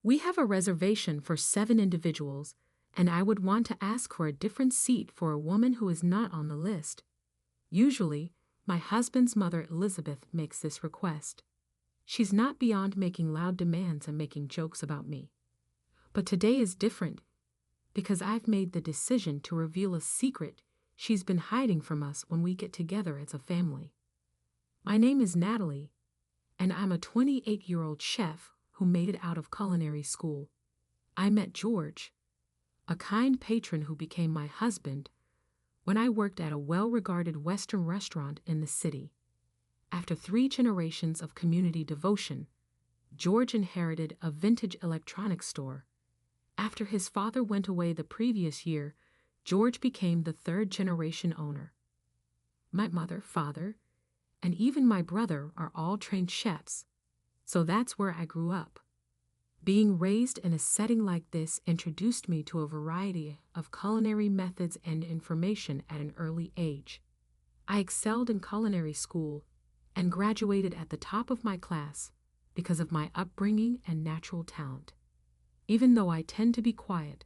We have a reservation for 7 individuals, and I would want to ask for a different seat for a woman who is not on the list. Usually, my husband's mother Elizabeth makes this request. She's not beyond making loud demands and making jokes about me. But today is different, because I've made the decision to reveal a secret she's been hiding from us when we get together as a family. My name is Natalie, and I'm a 28-year-old chef who made it out of culinary school. I met George, a kind patron who became my husband, when I worked at a well-regarded Western restaurant in the city. After 3 generations of community devotion, George inherited a vintage electronics store. After his father went away the previous year, George became the 3rd-generation owner. My mother, father, and even my brother are all trained chefs, so that's where I grew up. Being raised in a setting like this introduced me to a variety of culinary methods and information at an early age. I excelled in culinary school and graduated at the top of my class because of my upbringing and natural talent. Even though I tend to be quiet,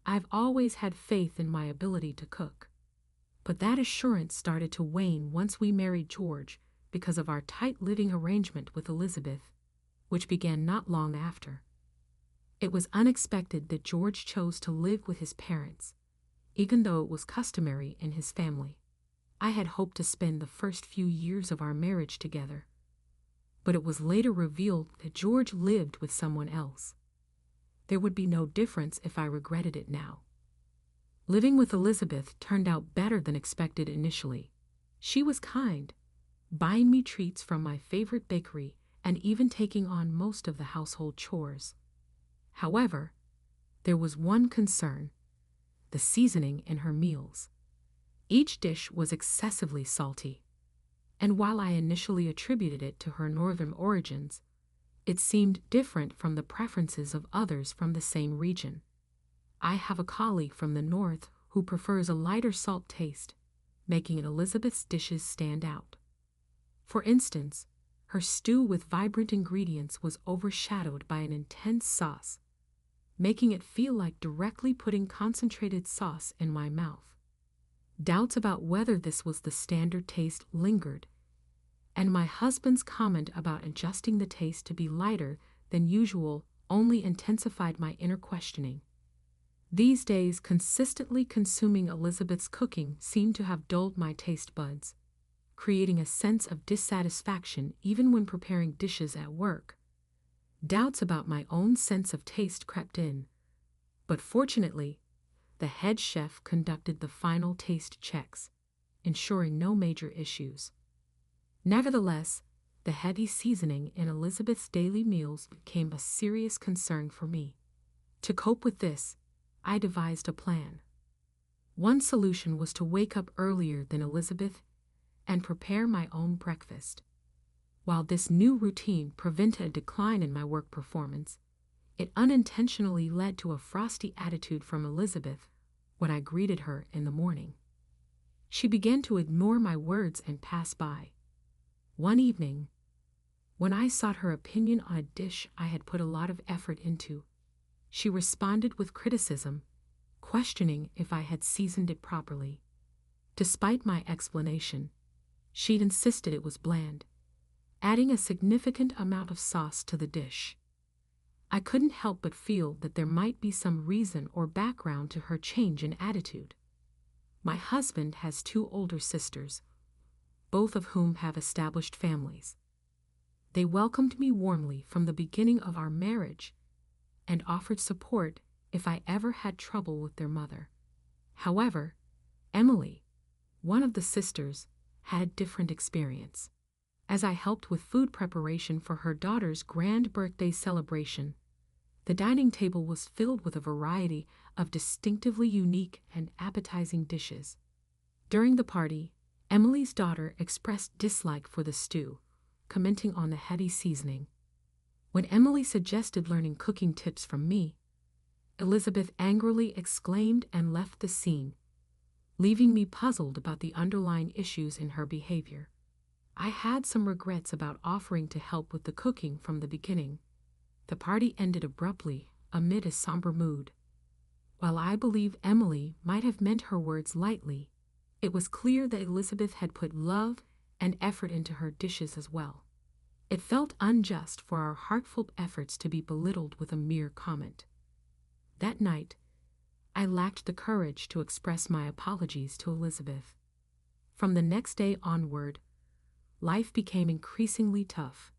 I've always had faith in my ability to cook. But that assurance started to wane once we married George because of our tight living arrangement with Elizabeth, which began not long after. It was unexpected that George chose to live with his parents, even though it was customary in his family. I had hoped to spend the first few years of our marriage together, but it was later revealed that George lived with someone else. There would be no difference if I regretted it now. Living with Elizabeth turned out better than expected initially. She was kind, buying me treats from my favorite bakery and even taking on most of the household chores. However, there was one concern: the seasoning in her meals. Each dish was excessively salty, and while I initially attributed it to her northern origins, it seemed different from the preferences of others from the same region. I have a colleague from the north who prefers a lighter salt taste, making Elizabeth's dishes stand out. For instance, her stew with vibrant ingredients was overshadowed by an intense sauce, making it feel like directly putting concentrated sauce in my mouth. Doubts about whether this was the standard taste lingered, and my husband's comment about adjusting the taste to be lighter than usual only intensified my inner questioning. These days, consistently consuming Elizabeth's cooking seemed to have dulled my taste buds, creating a sense of dissatisfaction even when preparing dishes at work. Doubts about my own sense of taste crept in, but fortunately, the head chef conducted the final taste checks, ensuring no major issues. Nevertheless, the heavy seasoning in Elizabeth's daily meals became a serious concern for me. To cope with this, I devised a plan. One solution was to wake up earlier than Elizabeth and prepare my own breakfast. While this new routine prevented a decline in my work performance, it unintentionally led to a frosty attitude from Elizabeth when I greeted her in the morning. She began to ignore my words and pass by. One evening, when I sought her opinion on a dish I had put a lot of effort into, she responded with criticism, questioning if I had seasoned it properly. Despite my explanation, she'd insisted it was bland, adding a significant amount of sauce to the dish. I couldn't help but feel that there might be some reason or background to her change in attitude. My husband has 2 older sisters, both of whom have established families. They welcomed me warmly from the beginning of our marriage and offered support if I ever had trouble with their mother. However, Emily, one of the sisters, had a different experience. As I helped with food preparation for her daughter's grand birthday celebration, the dining table was filled with a variety of distinctively unique and appetizing dishes. During the party, Emily's daughter expressed dislike for the stew, commenting on the heavy seasoning. When Emily suggested learning cooking tips from me, Elizabeth angrily exclaimed and left the scene, leaving me puzzled about the underlying issues in her behavior. I had some regrets about offering to help with the cooking from the beginning, The party ended abruptly, amid a somber mood. While I believe Emily might have meant her words lightly, it was clear that Elizabeth had put love and effort into her dishes as well. It felt unjust for our heartfelt efforts to be belittled with a mere comment. That night, I lacked the courage to express my apologies to Elizabeth. From the next day onward, life became increasingly tough.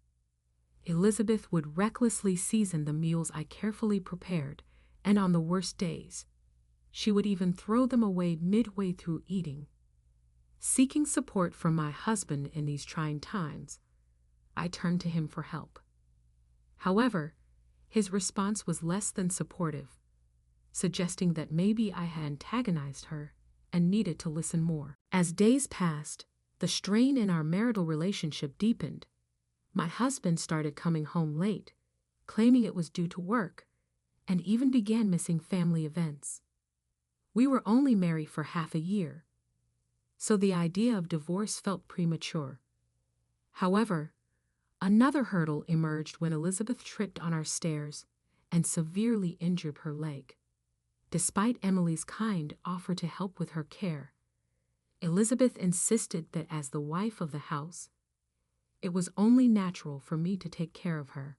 Elizabeth would recklessly season the meals I carefully prepared, and on the worst days, she would even throw them away midway through eating. Seeking support from my husband in these trying times, I turned to him for help. However, his response was less than supportive, suggesting that maybe I had antagonized her and needed to listen more. As days passed, the strain in our marital relationship deepened. My husband started coming home late, claiming it was due to work, and even began missing family events. We were only married for half a year, so the idea of divorce felt premature. However, another hurdle emerged when Elizabeth tripped on our stairs and severely injured her leg. Despite Emily's kind offer to help with her care, Elizabeth insisted that as the wife of the house, it was only natural for me to take care of her.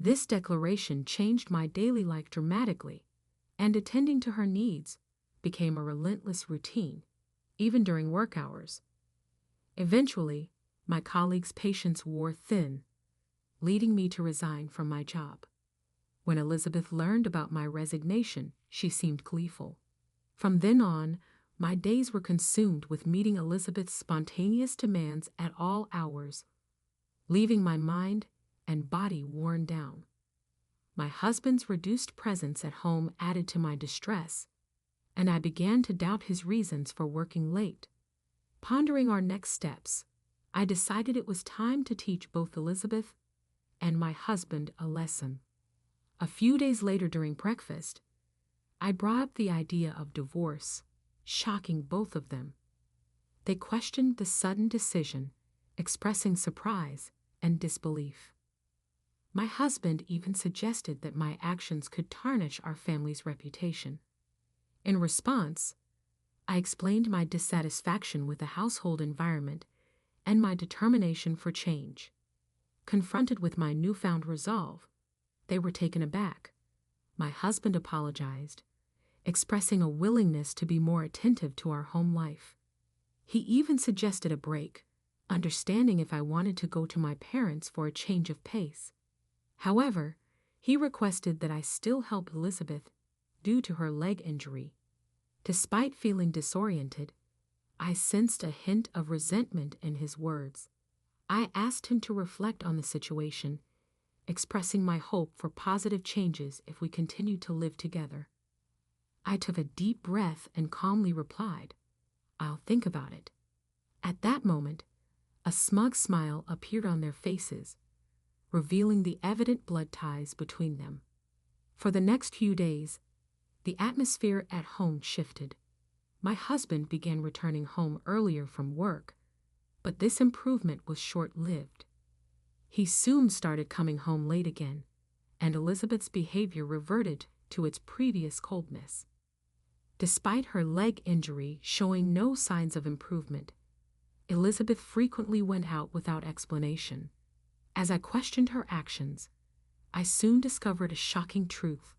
This declaration changed my daily life dramatically, and attending to her needs became a relentless routine, even during work hours. Eventually, my colleagues' patience wore thin, leading me to resign from my job. When Elizabeth learned about my resignation, she seemed gleeful. From then on, my days were consumed with meeting Elizabeth's spontaneous demands at all hours, leaving my mind and body worn down. My husband's reduced presence at home added to my distress, and I began to doubt his reasons for working late. Pondering our next steps, I decided it was time to teach both Elizabeth and my husband a lesson. A few days later during breakfast, I brought up the idea of divorce, shocking both of them. They questioned the sudden decision, expressing surprise and disbelief. My husband even suggested that my actions could tarnish our family's reputation. In response, I explained my dissatisfaction with the household environment and my determination for change. Confronted with my newfound resolve, they were taken aback. My husband apologized, expressing a willingness to be more attentive to our home life. He even suggested a break, understanding if I wanted to go to my parents for a change of pace. However, he requested that I still help Elizabeth due to her leg injury. Despite feeling disoriented, I sensed a hint of resentment in his words. I asked him to reflect on the situation, expressing my hope for positive changes if we continued to live together. I took a deep breath and calmly replied, "I'll think about it." At that moment, a smug smile appeared on their faces, revealing the evident blood ties between them. For the next few days, the atmosphere at home shifted. My husband began returning home earlier from work, but this improvement was short-lived. He soon started coming home late again, and Elizabeth's behavior reverted to its previous coldness. Despite her leg injury showing no signs of improvement, Elizabeth frequently went out without explanation. As I questioned her actions, I soon discovered a shocking truth.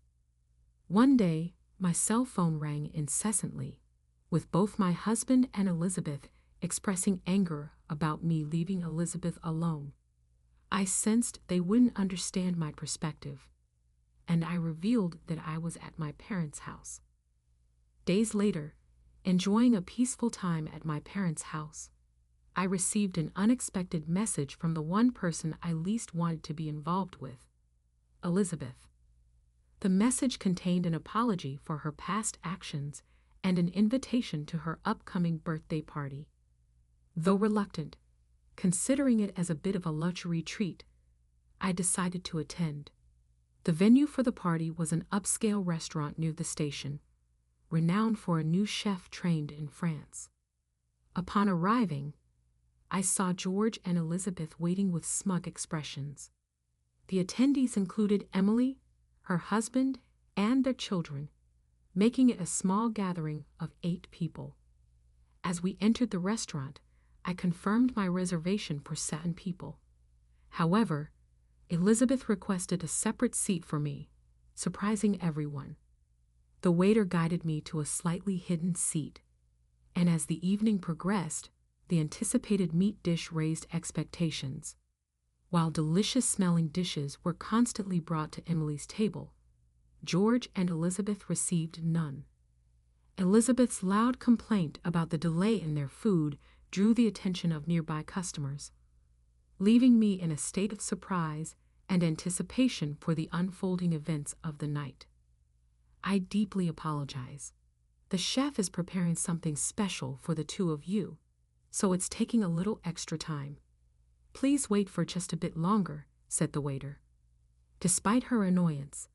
One day, my cell phone rang incessantly, with both my husband and Elizabeth expressing anger about me leaving Elizabeth alone. I sensed they wouldn't understand my perspective, and I revealed that I was at my parents' house. Days later, enjoying a peaceful time at my parents' house, I received an unexpected message from the one person I least wanted to be involved with, Elizabeth. The message contained an apology for her past actions and an invitation to her upcoming birthday party. Though reluctant, considering it as a bit of a luxury treat, I decided to attend. The venue for the party was an upscale restaurant near the station, renowned for a new chef trained in France. Upon arriving, I saw George and Elizabeth waiting with smug expressions. The attendees included Emily, her husband, and their children, making it a small gathering of 8 people. As we entered the restaurant, I confirmed my reservation for 7 people. However, Elizabeth requested a separate seat for me, surprising everyone. The waiter guided me to a slightly hidden seat, and as the evening progressed, the anticipated meat dish raised expectations. While delicious-smelling dishes were constantly brought to Emily's table, George and Elizabeth received none. Elizabeth's loud complaint about the delay in their food drew the attention of nearby customers, leaving me in a state of surprise and anticipation for the unfolding events of the night. I deeply apologize. The chef is preparing something special for the 2 of you, so it's taking a little extra time. Please wait for just a bit longer, said the waiter. Despite her annoyance,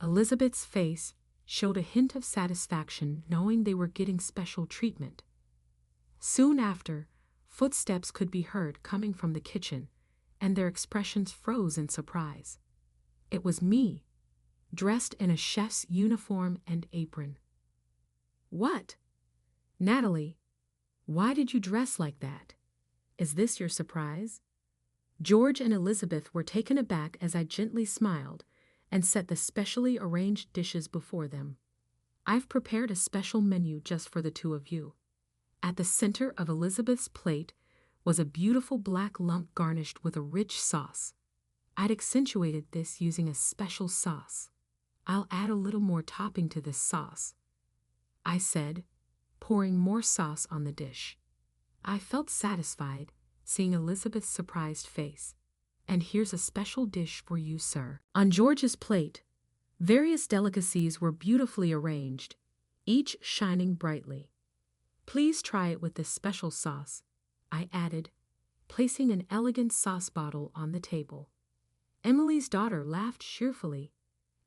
Elizabeth's face showed a hint of satisfaction knowing they were getting special treatment. Soon after, footsteps could be heard coming from the kitchen, and their expressions froze in surprise. It was me, dressed in a chef's uniform and apron. What? Natalie, why did you dress like that? Is this your surprise? George and Elizabeth were taken aback as I gently smiled and set the specially arranged dishes before them. I've prepared a special menu just for the 2 of you. At the center of Elizabeth's plate was a beautiful black lump garnished with a rich sauce. I'd accentuated this using a special sauce. I'll add a little more topping to this sauce, I said, pouring more sauce on the dish. I felt satisfied seeing Elizabeth's surprised face. And here's a special dish for you, sir. On George's plate, various delicacies were beautifully arranged, each shining brightly. Please try it with this special sauce, I added, placing an elegant sauce bottle on the table. Emily's daughter laughed cheerfully,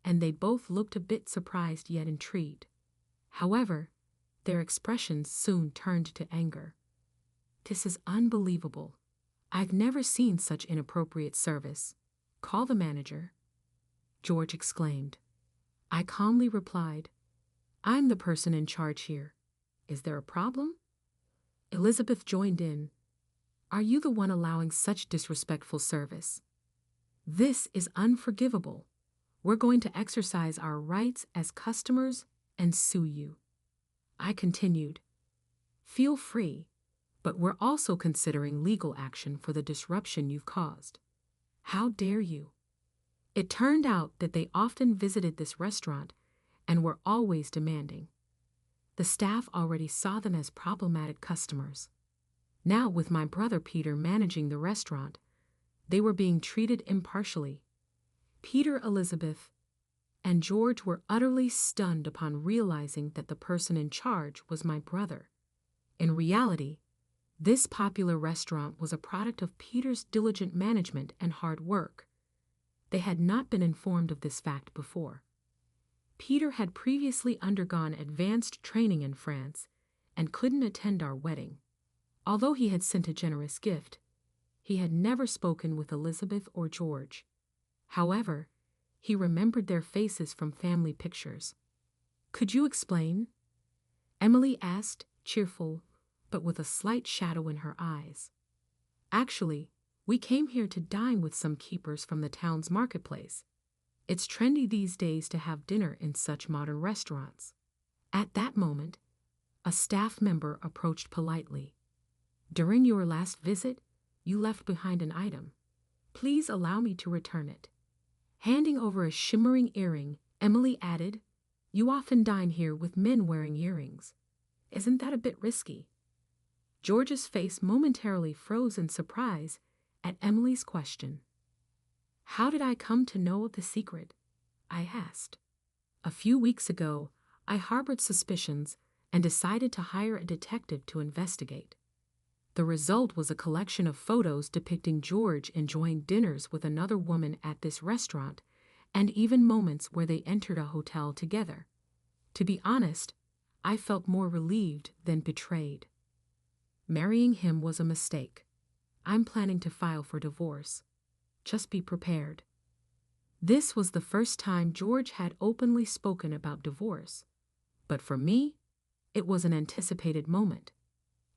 and they both looked a bit surprised yet intrigued. However, their expressions soon turned to anger. This is unbelievable. I've never seen such inappropriate service. Call the manager, George exclaimed. I calmly replied, I'm the person in charge here. Is there a problem? Elizabeth joined in. Are you the one allowing such disrespectful service? This is unforgivable. We're going to exercise our rights as customers and sue you. I continued, feel free, but we're also considering legal action for the disruption you've caused. How dare you? It turned out that they often visited this restaurant and were always demanding. The staff already saw them as problematic customers. Now, with my brother Peter managing the restaurant, they were being treated impartially. Peter, Elizabeth, and George were utterly stunned upon realizing that the person in charge was my brother. In reality, this popular restaurant was a product of Peter's diligent management and hard work. They had not been informed of this fact before. Peter had previously undergone advanced training in France and couldn't attend our wedding. Although he had sent a generous gift, he had never spoken with Elizabeth or George. However, he remembered their faces from family pictures. Could you explain? Emily asked, cheerful, but with a slight shadow in her eyes. Actually, we came here to dine with some keepers from the town's marketplace. It's trendy these days to have dinner in such modern restaurants. At that moment, a staff member approached politely. During your last visit, you left behind an item. Please allow me to return it. Handing over a shimmering earring, Emily added, You often dine here with men wearing earrings. Isn't that a bit risky? George's face momentarily froze in surprise at Emily's question. How did I come to know of the secret? I asked. A few weeks ago, I harbored suspicions and decided to hire a detective to investigate. The result was a collection of photos depicting George enjoying dinners with another woman at this restaurant, and even moments where they entered a hotel together. To be honest, I felt more relieved than betrayed. Marrying him was a mistake. I'm planning to file for divorce. Just be prepared. This was the first time George had openly spoken about divorce. But for me, it was an anticipated moment.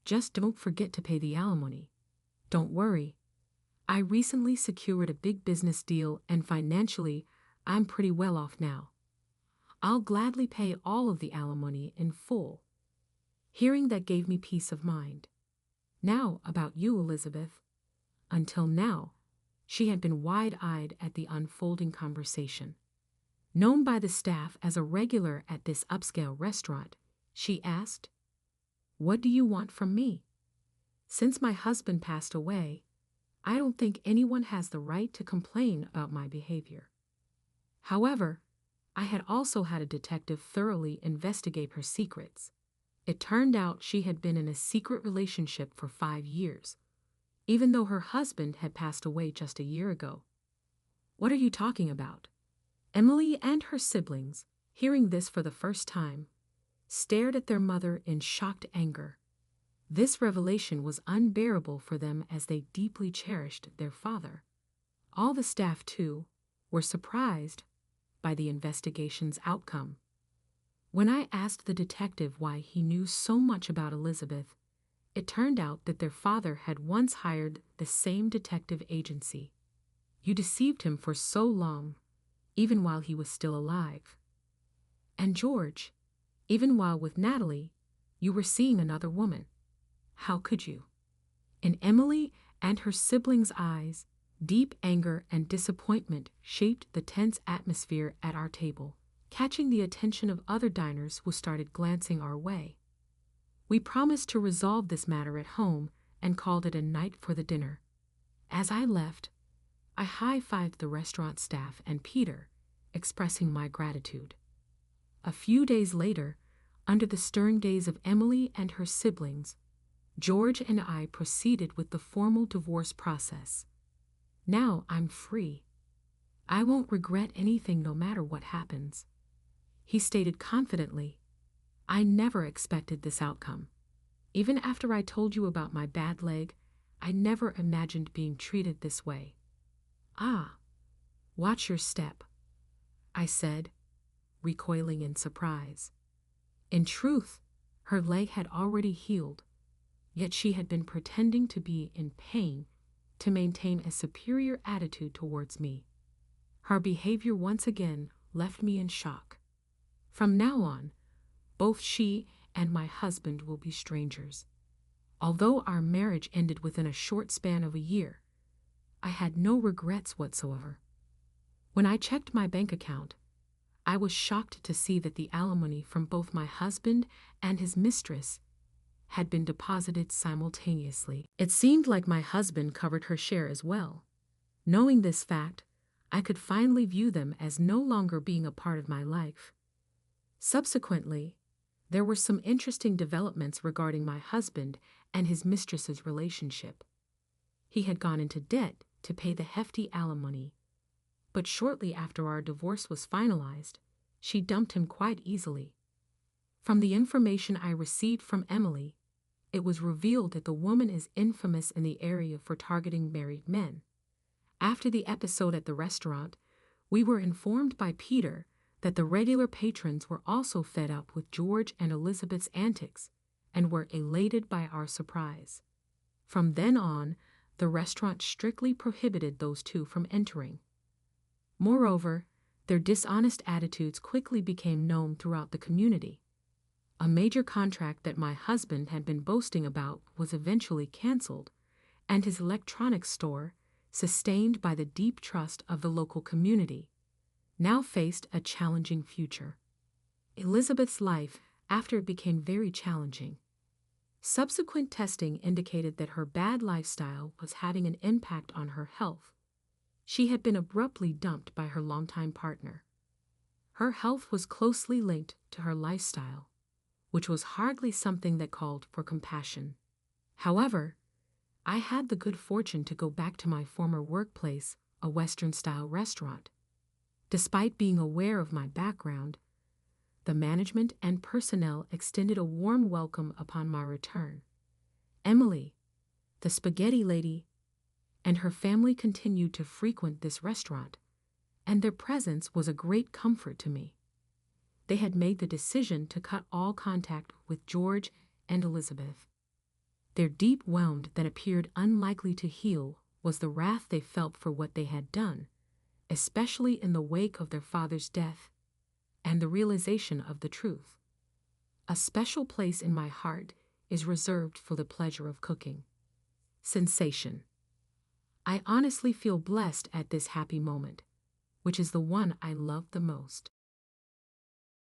Just don't forget to pay the alimony. Don't worry. I recently secured a big business deal and financially, I'm pretty well off now. I'll gladly pay all of the alimony in full. Hearing that gave me peace of mind. Now about you, Elizabeth. Until now, she had been wide-eyed at the unfolding conversation. Known by the staff as a regular at this upscale restaurant, she asked, "What do you want from me? Since my husband passed away, I don't think anyone has the right to complain about my behavior." However, I had also had a detective thoroughly investigate her secrets. It turned out she had been in a secret relationship for 5 years, even though her husband had passed away just a year ago. "What are you talking about?" Emily and her siblings, hearing this for the first time, stared at their mother in shocked anger. This revelation was unbearable for them as they deeply cherished their father. All the staff, too, were surprised by the investigation's outcome. When I asked the detective why he knew so much about Elizabeth, it turned out that their father had once hired the same detective agency. "You deceived him for so long, even while he was still alive. And George, even while with Natalie, you were seeing another woman. How could you?" In Emily and her siblings' eyes, deep anger and disappointment shaped the tense atmosphere at our table, catching the attention of other diners who started glancing our way. We promised to resolve this matter at home and called it a night for the dinner. As I left, I high-fived the restaurant staff and Peter, expressing my gratitude. A few days later, under the stirring gaze of Emily and her siblings, George and I proceeded with the formal divorce process. Now I'm free. I won't regret anything no matter what happens. He stated confidently, "I never expected this outcome. Even after I told you about my bad leg, I never imagined being treated this way." "Ah, watch your step," I said, recoiling in surprise. In truth, her leg had already healed, yet she had been pretending to be in pain to maintain a superior attitude towards me. Her behavior once again left me in shock. From now on, both she and my husband will be strangers. Although our marriage ended within a short span of a year, I had no regrets whatsoever. When I checked my bank account, I was shocked to see that the alimony from both my husband and his mistress had been deposited simultaneously. It seemed like my husband covered her share as well. Knowing this fact, I could finally view them as no longer being a part of my life. Subsequently, there were some interesting developments regarding my husband and his mistress's relationship. He had gone into debt to pay the hefty alimony, but shortly after our divorce was finalized, she dumped him quite easily. From the information I received from Emily, it was revealed that the woman is infamous in the area for targeting married men. After the episode at the restaurant, we were informed by Peter that the regular patrons were also fed up with George and Elizabeth's antics and were elated by our surprise. From then on, the restaurant strictly prohibited those two from entering. Moreover, their dishonest attitudes quickly became known throughout the community. A major contract that my husband had been boasting about was eventually canceled, and his electronics store, sustained by the deep trust of the local community, now faced a challenging future. Elizabeth's life after it became very challenging. Subsequent testing indicated that her bad lifestyle was having an impact on her health. She had been abruptly dumped by her longtime partner. Her health was closely linked to her lifestyle, which was hardly something that called for compassion. However, I had the good fortune to go back to my former workplace, a Western-style restaurant. Despite being aware of my background, the management and personnel extended a warm welcome upon my return. Emily, the spaghetti lady, and her family continued to frequent this restaurant, and their presence was a great comfort to me. They had made the decision to cut all contact with George and Elizabeth. Their deep wound that appeared unlikely to heal was the wrath they felt for what they had done, especially in the wake of their father's death, and the realization of the truth. A special place in my heart is reserved for the pleasure of cooking. Sensation. I honestly feel blessed at this happy moment, which is the one I love the most.